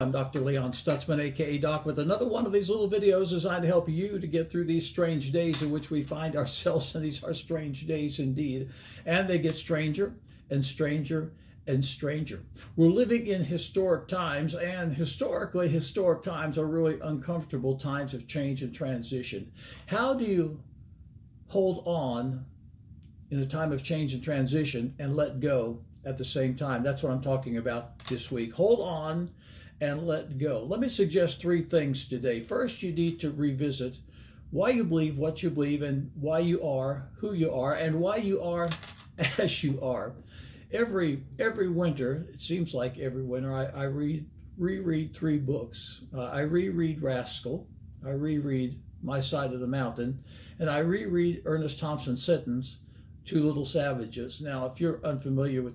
I'm Dr. Leon Stutzman, aka Doc, with another one of these little videos designed to help you to get through these strange days in which we find ourselves, and these are strange days indeed. And they get stranger and stranger and stranger. We're living in historic times, and historically, historic times are really uncomfortable times of change and transition. How do you hold on in a time of change and transition and let go at the same time? That's what I'm talking about this week. Hold on and let go. Let me suggest three things today. First, you need to revisit why you believe what you believe, and why you are who you are, and why you are as you are. Every winter, it seems like every winter, I reread three books. I reread Rascal, I reread My Side of the Mountain, and I reread Ernest Thompson Seton's Two Little Savages. Now, if you're unfamiliar with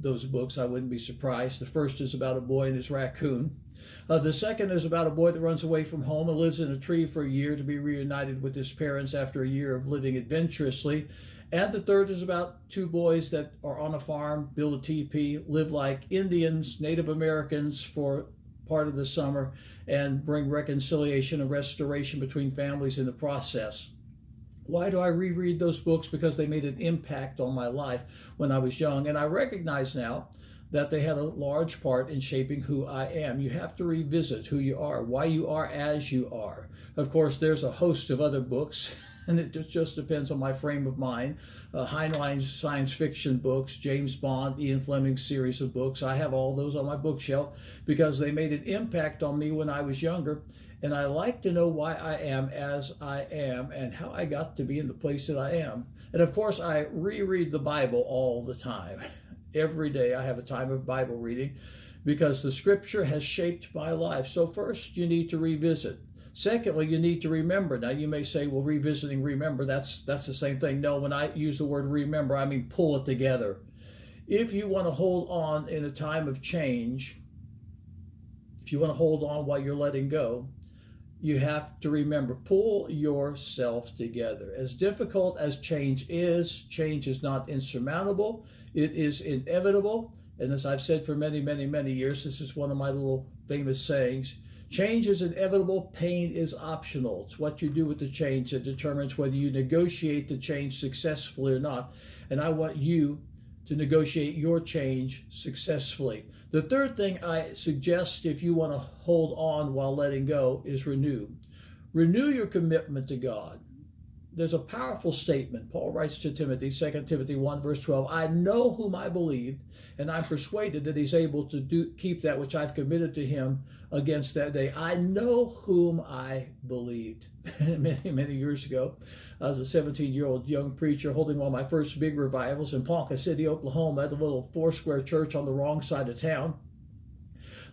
those books, I wouldn't be surprised. The first is about a boy and his raccoon. The second is about a boy that runs away from home and lives in a tree for a year to be reunited with his parents after a year of living adventurously. And the third is about two boys that are on a farm, build a teepee, live like Indians, Native Americans for part of the summer, and bring reconciliation and restoration between families in the process. Why do I reread those books? Because they made an impact on my life when I was young. And I recognize now that they had a large part in shaping who I am. You have to revisit who you are, why you are as you are. Of course, there's a host of other books, and it just depends on my frame of mind. Heinlein's science fiction books, James Bond, Ian Fleming's series of books. I have all those on my bookshelf because they made an impact on me when I was younger. And I like to know why I am as I am and how I got to be in the place that I am. And of course, I reread the Bible all the time. Every day I have a time of Bible reading because the scripture has shaped my life. So first, you need to revisit. Secondly, you need to remember. Now, you may say, well, revisiting, remember, that's the same thing. No, when I use the word remember, I mean pull it together. If you want to hold on in a time of change, if you want to hold on while you're letting go, you have to remember, pull yourself together. As difficult as change is not insurmountable. It is inevitable. And as I've said for many, many, many years, this is one of my little famous sayings. Change is inevitable, pain is optional. It's what you do with the change that determines whether you negotiate the change successfully or not. And I want you to negotiate your change successfully. The third thing I suggest, if you want to hold on while letting go, is renew. Renew your commitment to God. There's a powerful statement. Paul writes to Timothy, 2 Timothy 1, verse 12, I know whom I believe, and I'm persuaded that he's able to keep that which I've committed to him against that day. I know whom I believed. Many, many years ago, I was a 17-year-old young preacher holding one of my first big revivals in Ponca City, Oklahoma, at a little four-square church on the wrong side of town.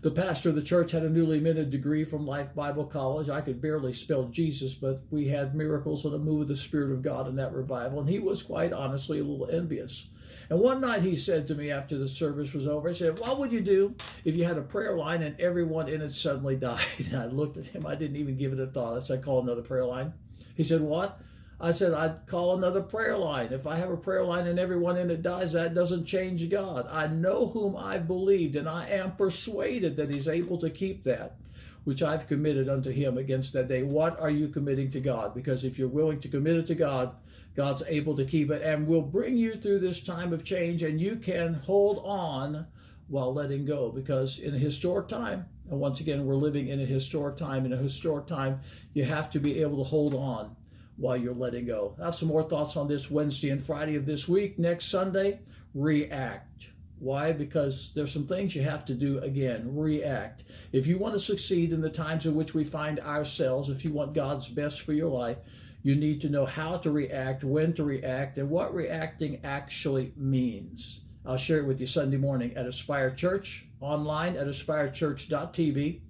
The pastor of the church had a newly minted degree from Life Bible College. I could barely spell Jesus, but we had miracles and a move of the Spirit of God in that revival, and he was quite honestly a little envious. And one night he said to me after the service was over, he said, what would you do if you had a prayer line and everyone in it suddenly died? And I looked at him. I didn't even give it a thought. I said, call another prayer line. He said, what? I said, I'd call another prayer line. If I have a prayer line and everyone in it dies, that doesn't change God. I know whom I believed, and I am persuaded that he's able to keep that which I've committed unto him against that day. What are you committing to God? Because if you're willing to commit it to God, God's able to keep it and will bring you through this time of change, and you can hold on while letting go. Because in a historic time, and once again, we're living in a historic time, you have to be able to hold on while you're letting go. I have some more thoughts on this Wednesday and Friday of this week. Next Sunday, react. Why? Because there's some things you have to do again. React. If you want to succeed in the times in which we find ourselves, if you want God's best for your life, you need to know how to react, when to react, and what reacting actually means. I'll share it with you Sunday morning at Aspire Church, online at aspirechurch.tv.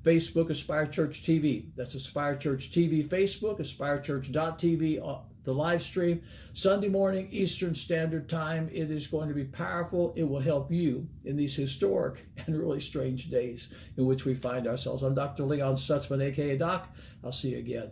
Facebook, Aspire Church TV. That's Aspire Church TV, Facebook, aspirechurch.tv, the live stream, Sunday morning, Eastern Standard Time. It is going to be powerful. It will help you in these historic and really strange days in which we find ourselves. I'm Dr. Leon Stutzman, aka Doc. I'll see you again.